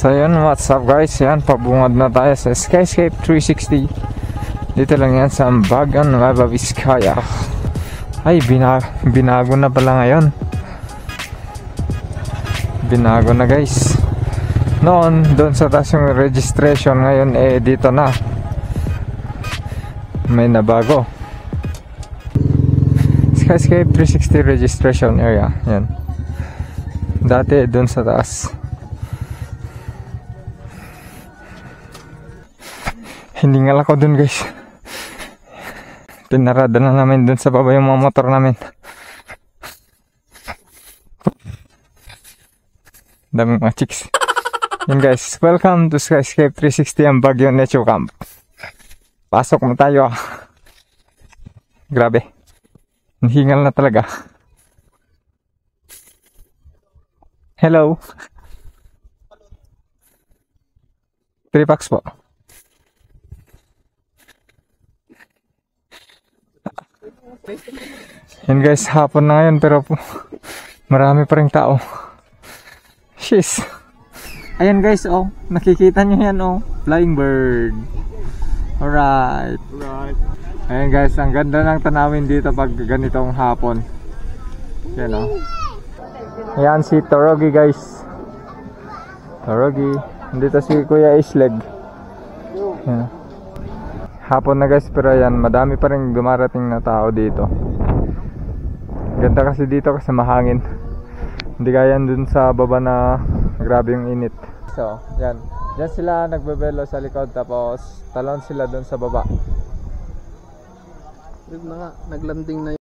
So yun, what's up guys, yan, pabungad na tayo sa Skyscape 360. Dito lang yan sa Ambagan, Nueva Vizcaya. Ay, binago na pala ngayon. Binago na guys. Noon, doon sa taas yung registration, ngayon dito na. May nabago. Skyscape 360 registration area, yan. Dati doon sa taas. Hiningal ako dun guys. Pinarada na namin dun sa baba yung mga motor namin. Daming mga chicks. Yun guys, welcome to Skyscape 360 ang Baguio Nature Camp. Pasok na tayo. Grabe. Hingal na talaga. Hello. 3 packs po. Yan guys, hapon na ngayon pero marami pa rin tao. Shiz. Ayan guys, oh, nakikita nyo yan, oh, flying bird. Alright. Ayan guys, ang ganda ng tanawin dito pag ganitong hapon. Yan, oh. Ayan si Torogi guys. Torogi. Dito si Kuya Isleg. Yan. Hapon na guys, pero ayan, madami pa rin dumarating na tao dito. Ganda kasi dito kasi mahangin. Hindi kaya dun sa baba na grabe yung init. So, yan. Diyan sila nagbebelo sa likod tapos talon sila dun sa baba. Yun na nga, naglanding na